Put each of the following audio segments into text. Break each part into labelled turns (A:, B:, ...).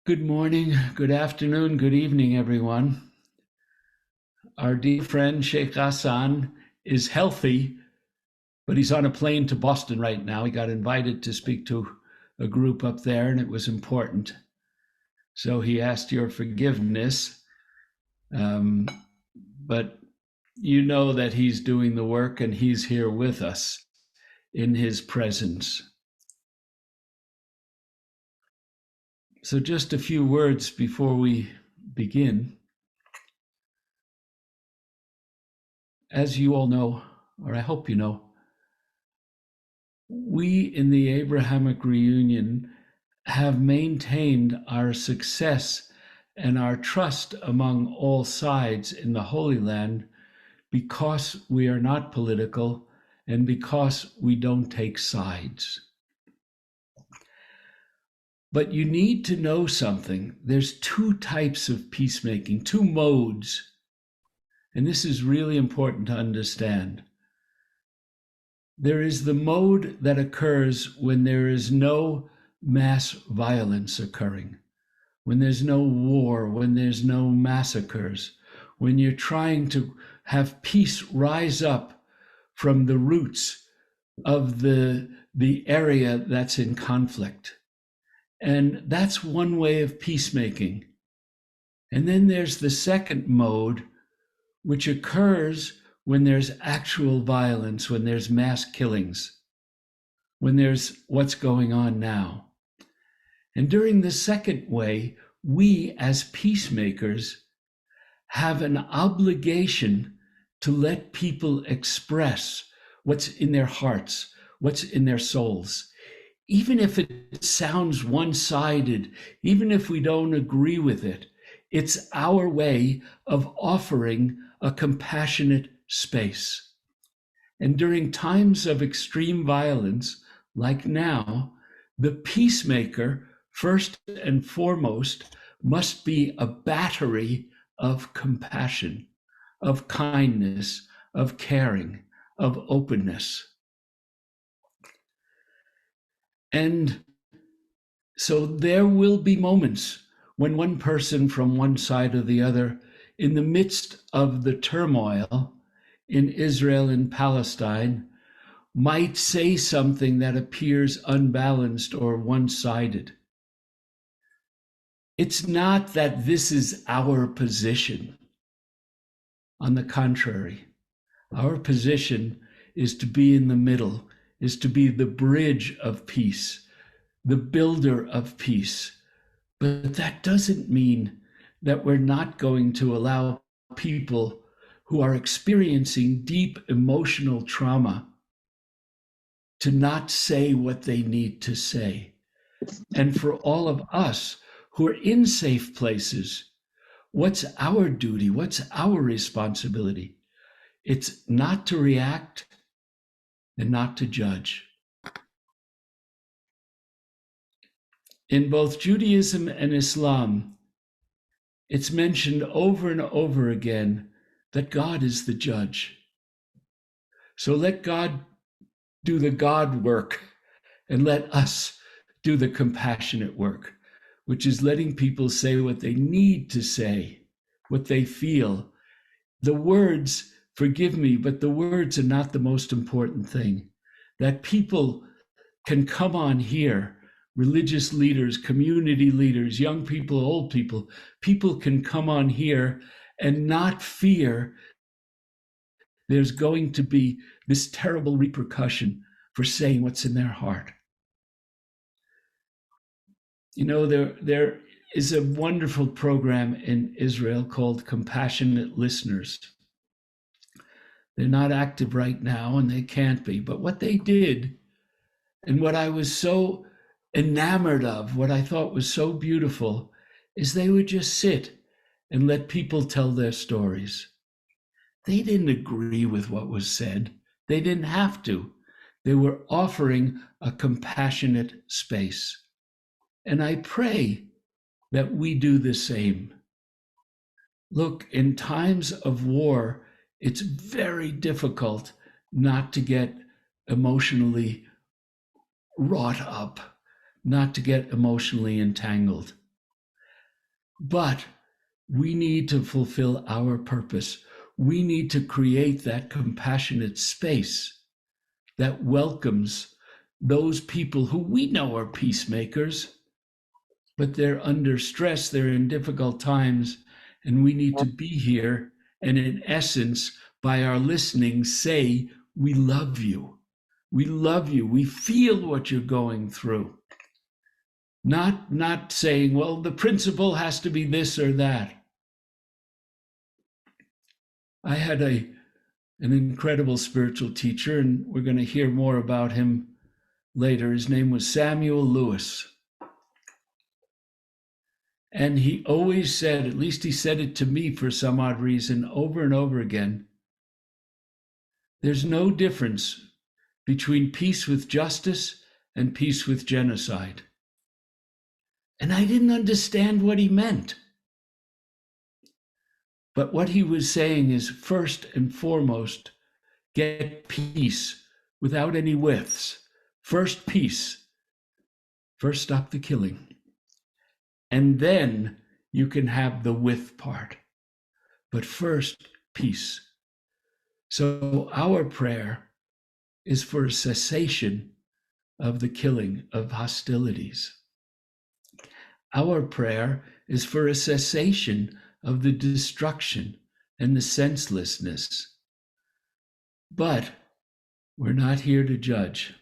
A: Good morning, good afternoon, good evening, everyone. Our dear friend Sheikh Ghassan is healthy, but he's on a plane to Boston right now. He got invited to speak to a group up there, and it was important. So he asked your forgiveness. But you know that he's doing the work and he's here with us in his presence. So just a few words before we begin. As you all know, or I hope you know, we in the Abrahamic reunion have maintained our success and our trust among all sides in the Holy Land because we are not political and because we don't take sides. But you need to know something. There's two types of peacemaking, two modes. And this is really important to understand. There is the mode that occurs when there is no mass violence occurring, when there's no war, when there's no massacres, when you're trying to have peace rise up from the roots of the area that's in conflict. And that's one way of peacemaking. And then there's the second mode, which occurs when there's actual violence, when there's mass killings, when there's what's going on now. And during the second way, we as peacemakers have an obligation to let people express what's in their hearts, what's in their souls. Even if it sounds one-sided, even if we don't agree with it, it's our way of offering a compassionate space. And during times of extreme violence, like now, the peacemaker, first and foremost, must be a battery of compassion, of kindness, of caring, of openness. And so there will be moments when one person from one side or the other, in the midst of the turmoil in Israel and Palestine, might say something that appears unbalanced or one-sided. It's not that this is our position. On the contrary, our position is to be in the middle, is to be the bridge of peace, the builder of peace. But that doesn't mean that we're not going to allow people who are experiencing deep emotional trauma to not say what they need to say. And for all of us who are in safe places, what's our duty? What's our responsibility? It's not to react and not to judge. In both Judaism and Islam, it's mentioned over and over again that God is the judge. So let God do the God work and let us do the compassionate work, which is letting people say what they need to say, what they feel. The words, forgive me, but the words are not the most important thing. That people can come on here, religious leaders, community leaders, young people, old people, people can come on here and not fear there's going to be this terrible repercussion for saying what's in their heart. You know, there is a wonderful program in Israel called Compassionate Listeners. They're not active right now and they can't be, but what they did and what I was so enamored of, what I thought was so beautiful, is they would just sit and let people tell their stories. They didn't agree with what was said. They didn't have to. They were offering a compassionate space. And I pray that we do the same. Look, in times of war, it's very difficult not to get emotionally wrought up, not to get emotionally entangled. But we need to fulfill our purpose. We need to create that compassionate space that welcomes those people who we know are peacemakers, but they're under stress, they're in difficult times, and we need to be here and, in essence, by our listening, say, we love you. We love you. We feel what you're going through. Not saying, well, the principle has to be this or that. I had an incredible spiritual teacher, and we're going to hear more about him later. His name was Samuel Lewis. And he always said, at least he said it to me for some odd reason, over and over again, there's no difference between peace with justice and peace with genocide. And I didn't understand what he meant. But what he was saying is, first and foremost, get peace without any whiffs. First, peace. First, stop the killing. And then you can have the with part. But first, peace. So our prayer is for a cessation of the killing, of hostilities. Our prayer is for a cessation of the destruction and the senselessness. But we're not here to judge.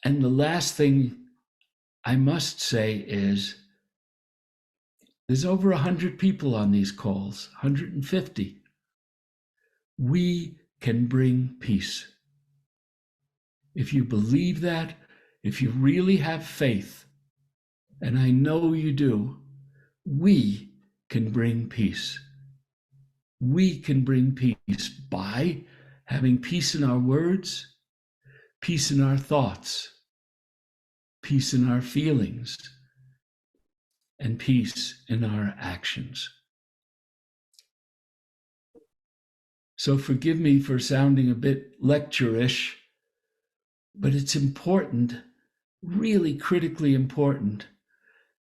A: And the last thing I must say is, there's over 100 people on these calls, 150. We can bring peace. If you believe that, if you really have faith, and I know you do, we can bring peace. We can bring peace by having peace in our words, peace in our thoughts, peace in our feelings, and peace in our actions. So forgive me for sounding a bit lecture-ish, but it's important, really critically important,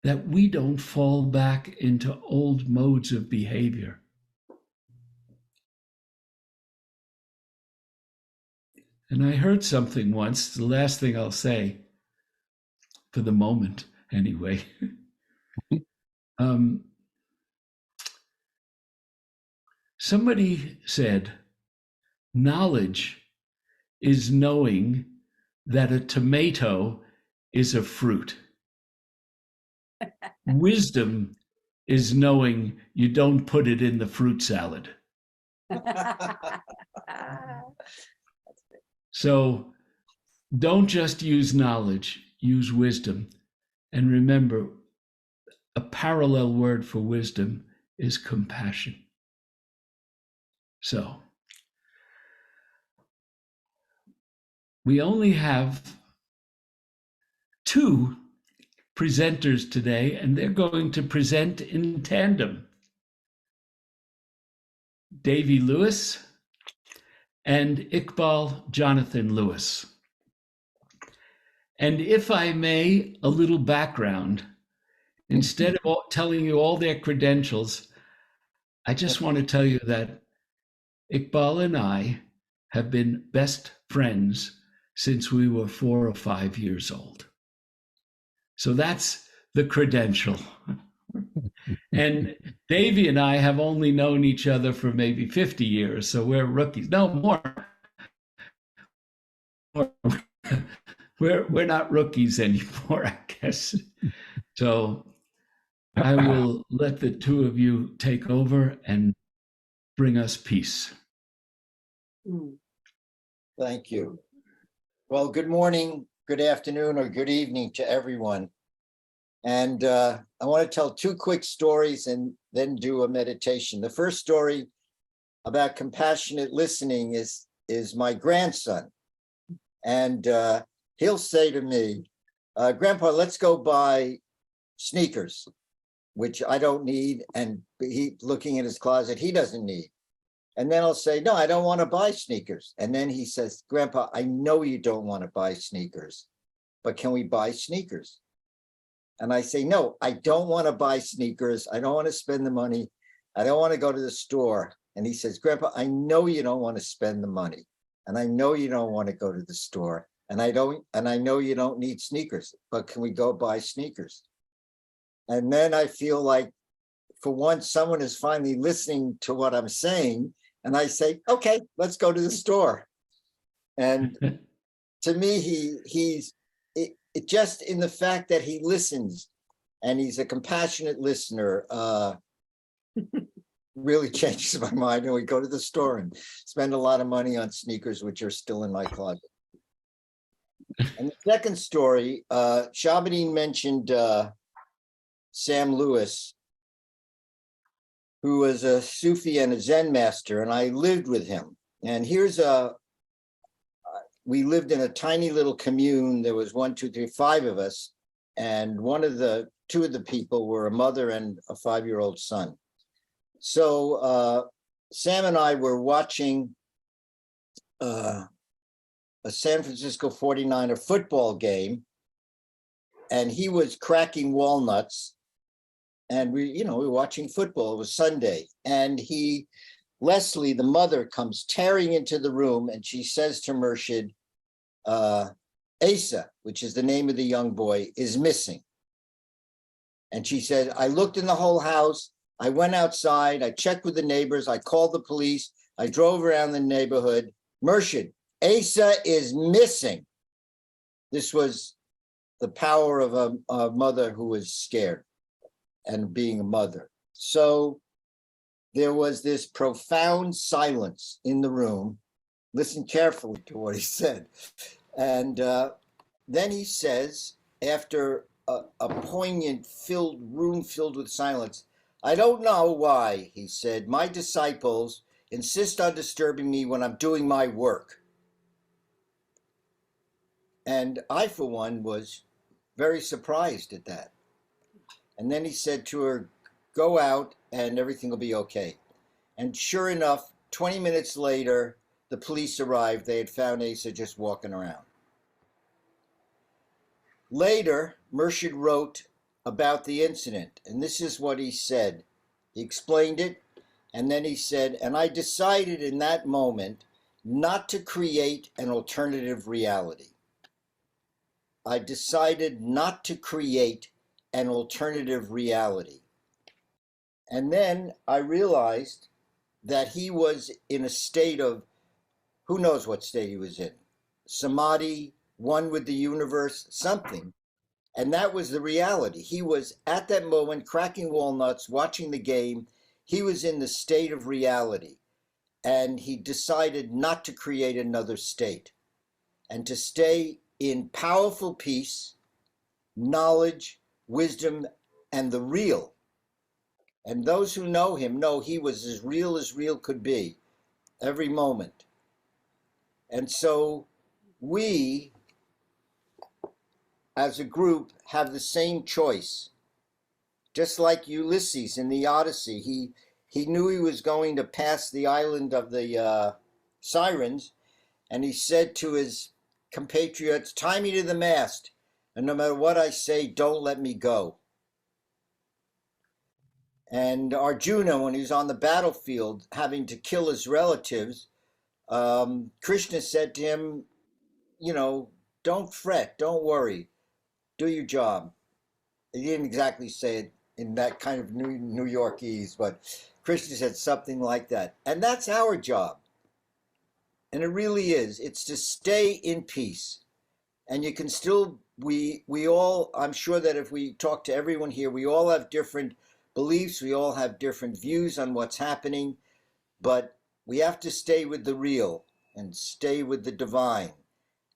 A: that we don't fall back into old modes of behavior. And I heard something once, the last thing I'll say, for the moment anyway. Somebody said, knowledge is knowing that a tomato is a fruit. Wisdom is knowing you don't put it in the fruit salad. So don't just use knowledge, use wisdom. And remember, a parallel word for wisdom is compassion. So we only have 2 presenters today, and they're going to present in tandem. Davy Lewis and Iqbal Jonathan Lewis. And if I may, a little background. Instead of telling you all their credentials, I just want to tell you that Iqbal and I have been best friends since we were 4 or 5 years old. So that's the credential. And Davy and I have only known each other for maybe 50 years, so we're rookies. No, more. We're not rookies anymore, I guess. So I will let the 2 of you take over and bring us peace.
B: Thank you. Well, good morning, good afternoon, or good evening to everyone. And I want to tell 2 quick stories and then do a meditation. The first story about compassionate listening is my grandson. And he'll say to me, Grandpa, let's go buy sneakers, which I don't need. And he, looking in his closet, he doesn't need. And then I'll say, no, I don't want to buy sneakers. And then he says, Grandpa, I know you don't want to buy sneakers, but can we buy sneakers? And I say, no, I don't want to buy sneakers. I don't want to spend the money. I don't want to go to the store. And he says, Grandpa, I know you don't want to spend the money. And I know you don't want to go to the store. And I know you don't need sneakers, but can we go buy sneakers? And then I feel like, for once, someone is finally listening to what I'm saying. And I say, okay, let's go to the store. And to me, he's just in the fact that he listens and he's a compassionate listener, really changes my mind. And we go to the store and spend a lot of money on sneakers, which are still in my closet. And the second story, Shabadin mentioned Sam Lewis, who was a Sufi and a Zen master, and I lived with him. And we lived in a tiny little commune. There was 1, 2, 3, 5 of us. And two of the people were a mother and a 5-year-old son. So Sam and I were watching a San Francisco 49er football game, and he was cracking walnuts. And we were watching football. It was Sunday. And Leslie, the mother, comes tearing into the room and she says to Murshid, Asa, which is the name of the young boy, is missing. And she said, I looked in the whole house. I went outside. I checked with the neighbors. I called the police. I drove around the neighborhood. Murshid, Asa is missing. This was the power of a mother who was scared and being a mother. So there was this profound silence in the room. Listen carefully to what he said. And then he says, after a poignant room filled with silence, I don't know why, he said, my disciples insist on disturbing me when I'm doing my work. And I, for one, was very surprised at that. And then he said to her, go out and everything will be okay. And sure enough, 20 minutes later, the police arrived. They had found Asa just walking around. Later, Murshid wrote about the incident, and this is what he said. He explained it, and then he said, and I decided in that moment not to create an alternative reality. I decided not to create an alternative reality. And then I realized that he was in a state of, who knows what state he was in, samadhi, one with the universe, something. And that was the reality. He was at that moment cracking walnuts, watching the game. He was in the state of reality. And he decided not to create another state and to stay in powerful peace, knowledge, wisdom, and the real. And those who know him know he was as real could be every moment. And so we, as a group, have the same choice. Just like Ulysses in the Odyssey, he knew he was going to pass the island of the Sirens, and he said to his compatriots, tie me to the mast, and no matter what I say, don't let me go. And Arjuna, when he was on the battlefield having to kill his relatives, Krishna said to him, don't fret, don't worry, do your job. He didn't exactly say it in that kind of New Yorkese, but Krishna said something like that. And that's our job. And it really is. It's to stay in peace. And you can still, we all, I'm sure that if we talk to everyone here, we all have different beliefs. We all have different views on what's happening. But we have to stay with the real and stay with the divine.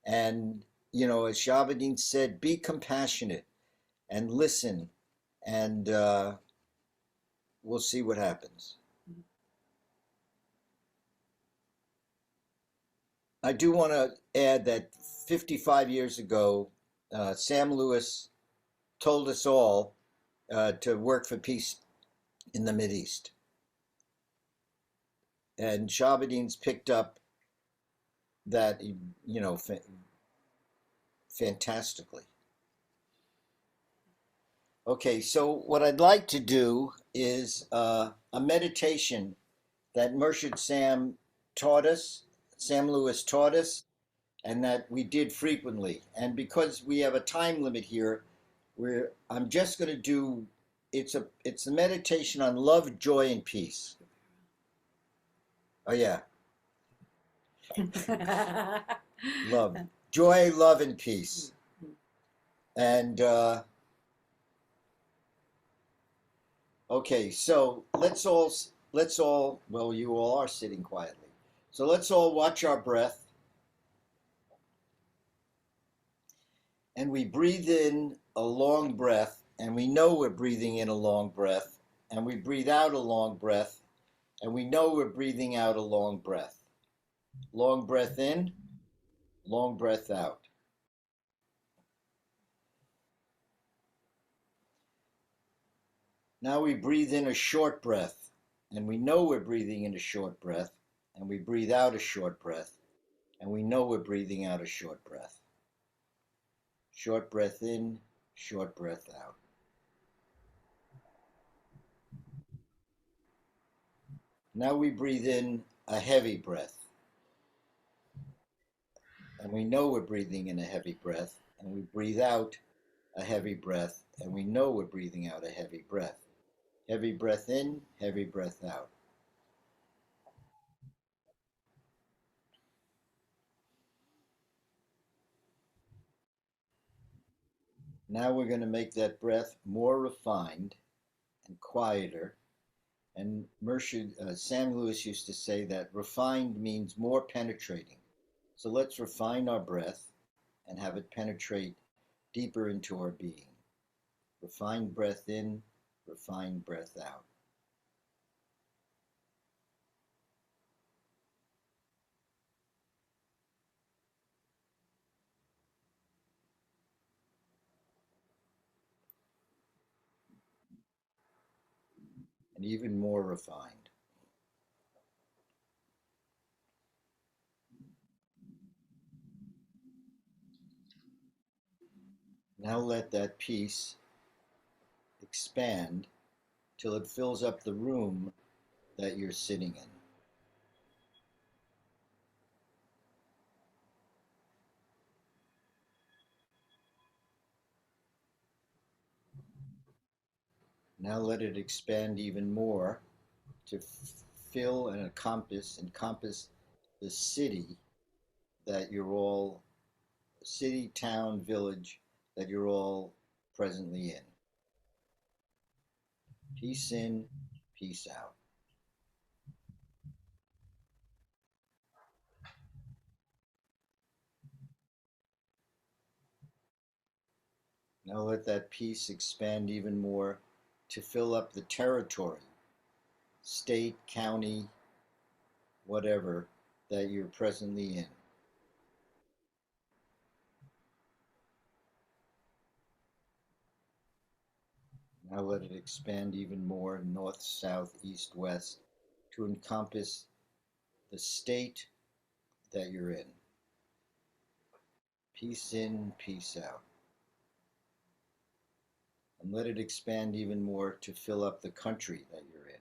B: And, as Shabadin said, be compassionate and listen, and we'll see what happens. I do want to add that 55 years ago, Sam Lewis told us all to work for peace in the Mideast. And Shabadin's picked up that, fantastically. Okay, so what I'd like to do is a meditation that Murshid taught us, Sam Lewis taught us, and that we did frequently. And because we have a time limit here, I'm just going to do it's a meditation on love, joy, and peace. Oh yeah, love, joy, love, and peace. And okay, so let's all well, you all are sitting quietly. So let's all watch our breath, and we breathe in a long breath, and we know we're breathing in a long breath, and we breathe out a long breath, and we know we're breathing out a long breath. Long breath in, long breath out. Now we breathe in a short breath, and we know we're breathing in a short breath, and we breathe out a short breath, and we know we're breathing out a short breath. Short breath in, short breath out. Now we breathe in a heavy breath, and we know we're breathing in a heavy breath, and we breathe out a heavy breath, and we know we're breathing out a heavy breath. Heavy breath in, heavy breath out. Now we're going to make that breath more refined and quieter. And Sam Lewis used to say that refined means more penetrating. So let's refine our breath and have it penetrate deeper into our being. Refined breath in, refined breath out. And even more refined. Now let that peace expand till it fills up the room that you're sitting in. Now let it expand even more to fill and encompass the city that you're all, city, town, village that you're all presently in. Peace in, peace out. Now let that peace expand even more to fill up the territory, state, county, whatever, that you're presently in. Now let it expand even more north, south, east, west to encompass the state that you're in. Peace in, peace out. And let it expand even more to fill up the country that you're in.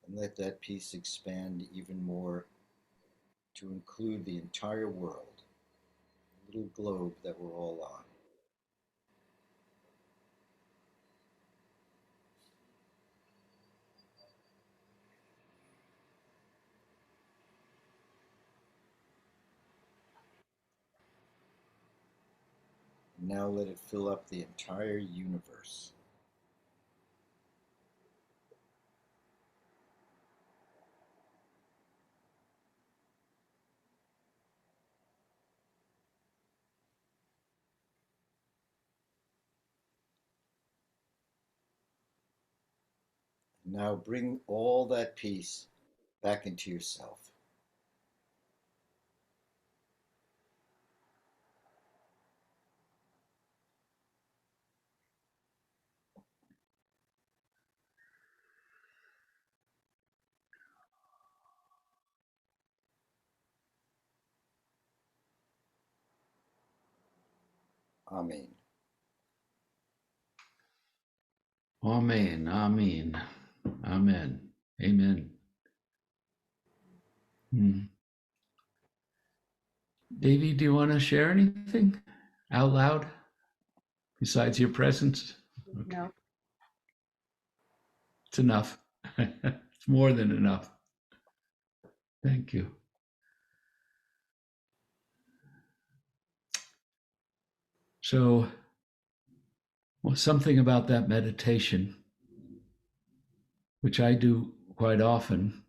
B: And let that peace expand even more to include the entire world, the little globe that we're all on. And now let it fill up the entire universe. And now bring all that peace back into yourself. Amen.
A: Amen. Amen. Amen. Amen. Davy, do you want to share anything out loud besides your presence? Okay.
C: No.
A: It's enough. It's more than enough. Thank you. So, well, something about that meditation, which I do quite often,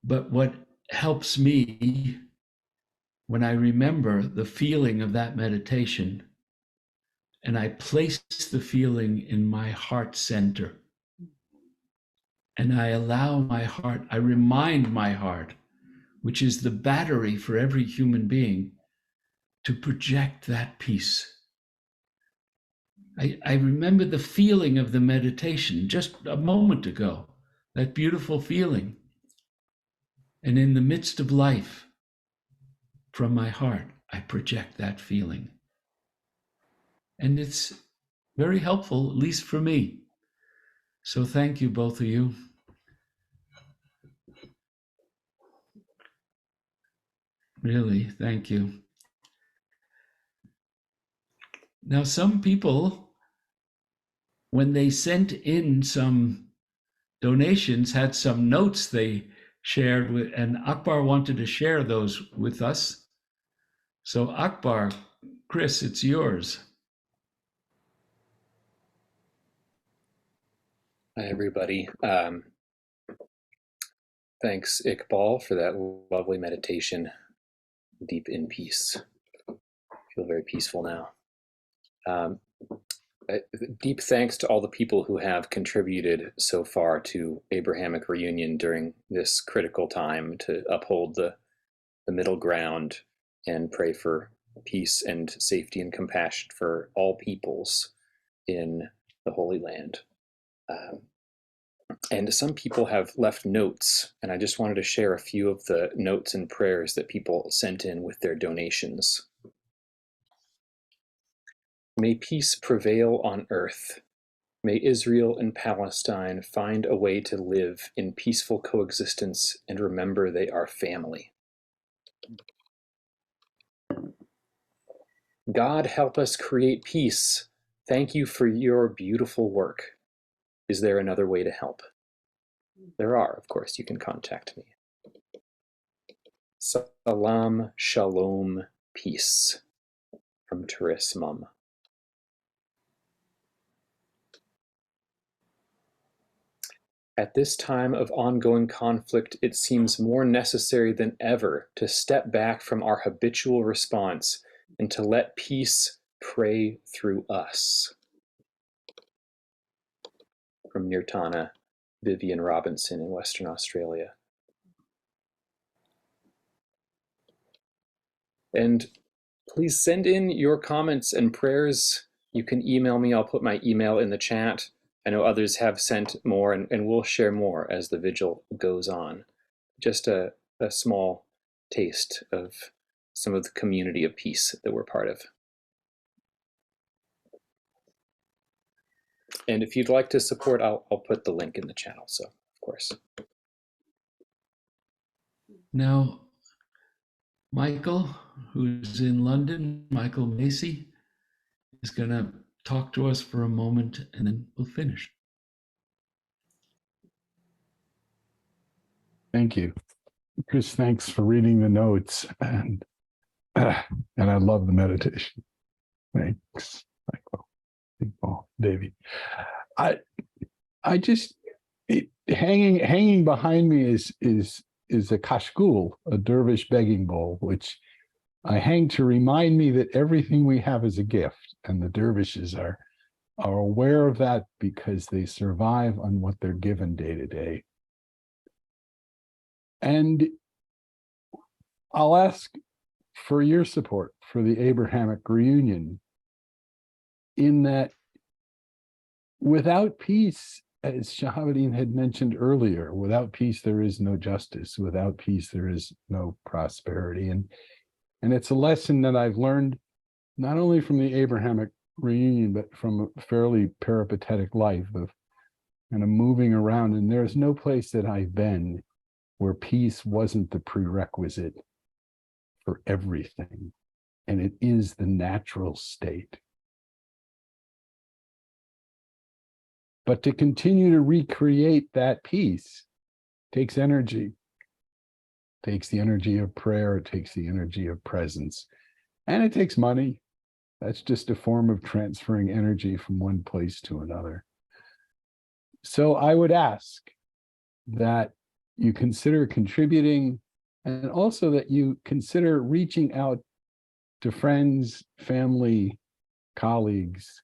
A: but what helps me when I remember the feeling of that meditation and I place the feeling in my heart center and I allow my heart, I remind my heart, which is the battery for every human being, to project that peace. I remember the feeling of the meditation just a moment ago, that beautiful feeling. And in the midst of life, from my heart, I project that feeling. And it's very helpful, at least for me. So thank you, both of you. Really, thank you. Now, some people, when they sent in some donations, had some notes they shared with, and Akbar wanted to share those with us. So Akbar, Chris, it's yours.
D: Hi, everybody. Thanks, Iqbal, for that lovely meditation, deep in peace. I feel very peaceful now. Deep thanks to all the people who have contributed so far to Abrahamic Reunion during this critical time to uphold the middle ground and pray for peace and safety and compassion for all peoples in the Holy Land. And some people have left notes, and I just wanted to share a few of the notes and prayers that people sent in with their donations. May peace prevail on earth. May Israel and Palestine find a way to live in peaceful coexistence and remember they are family. God, help us create peace. Thank you for your beautiful work. Is there another way to help? There are, of course, you can contact me. SALAAM, SHALOM, peace, from Therese Mum. At this time of ongoing conflict, it seems more necessary than ever to step back from our habitual response and to let peace pray through us. From Nirtana Vivian Robinson in Western Australia. And please send in your comments and prayers. You can email me. I'll put my email in the chat. I know others have sent more, and we'll share more as the vigil goes on. Just a small taste of some of the community of peace that we're part of. And if you'd like to support, I'll put the link in the chat also, of course.
A: Now, Michael, who's in London, Michael Macy, is going to talk to us for a moment, and then we'll finish.
E: Thank you. Chris, thanks for reading the notes, and I love the meditation. Thanks, Michael, Iqbal, Davy. I just hanging behind me is a kashkul, a dervish begging bowl, which I hang to remind me that everything we have is a gift, and the dervishes are aware of that because they survive on what they're given day to day. And I'll ask for your support for the Abrahamic Reunion, in that without peace, as Shahabuddin had mentioned earlier, without peace there is no justice. Without peace there is no prosperity. And it's a lesson that I've learned not only from the Abrahamic reunion, but from a fairly peripatetic life of kind of moving around. And there's no place that I've been where peace wasn't the prerequisite for everything. And it is the natural state. But to continue to recreate that peace takes energy. It takes the energy of prayer, it takes the energy of presence, and it takes money. That's just a form of transferring energy from one place to another. So I would ask that you consider contributing, and also that you consider reaching out to friends, family, colleagues.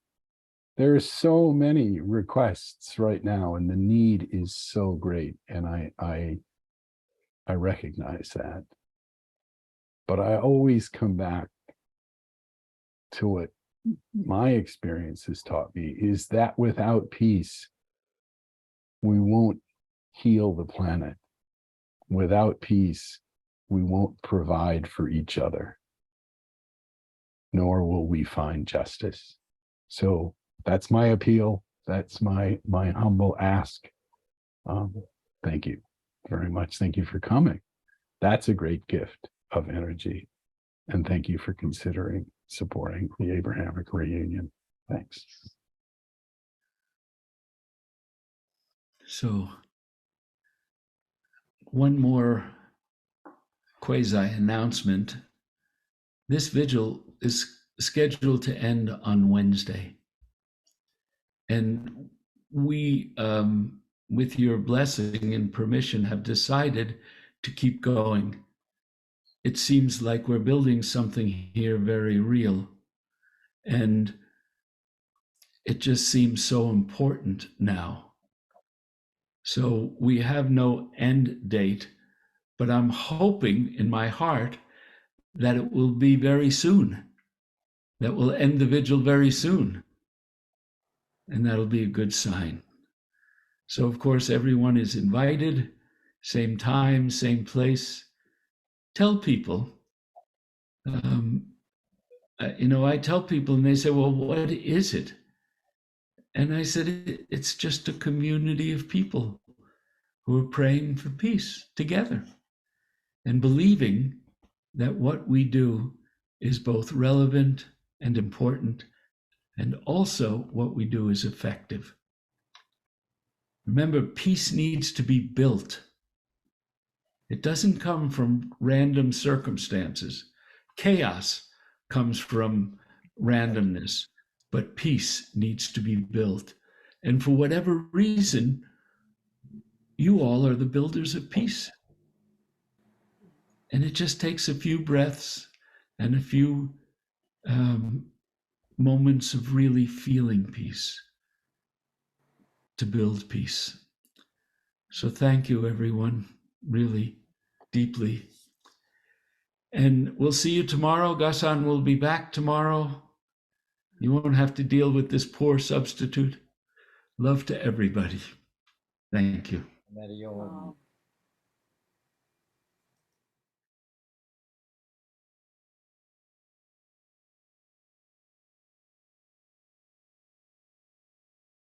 E: There are so many requests right now, and the need is so great, and I recognize that. But I always come back to what my experience has taught me, is that without peace, we won't heal the planet. Without peace, we won't provide for each other, nor will we find justice. So that's my appeal. That's my humble ask. Thank you very much. Thank you for coming. That's a great gift of energy. And thank you for considering supporting the Abrahamic reunion. Thanks.
A: So one more quasi announcement. This vigil is scheduled to end on Wednesday. And we, with your blessing and permission, have decided to keep going. It seems like we're building something here very real. And it just seems so important now. So we have no end date, but I'm hoping in my heart that it will be very soon, that we'll end the vigil very soon. And that'll be a good sign. So, of course, everyone is invited, same time, same place. Tell people. I tell people and they say, well, what is it? And I said, it's just a community of people who are praying for peace together and believing that what we do is both relevant and important, and also what we do is effective. Remember, peace needs to be built. It doesn't come from random circumstances. Chaos comes from randomness, but peace needs to be built. And for whatever reason, you all are the builders of peace. And it just takes a few breaths and a few moments of really feeling peace to build peace. So thank you, everyone, really deeply. And we'll see you tomorrow. Ghassan will be back tomorrow. You won't have to deal with this poor substitute. Love to everybody. Thank you.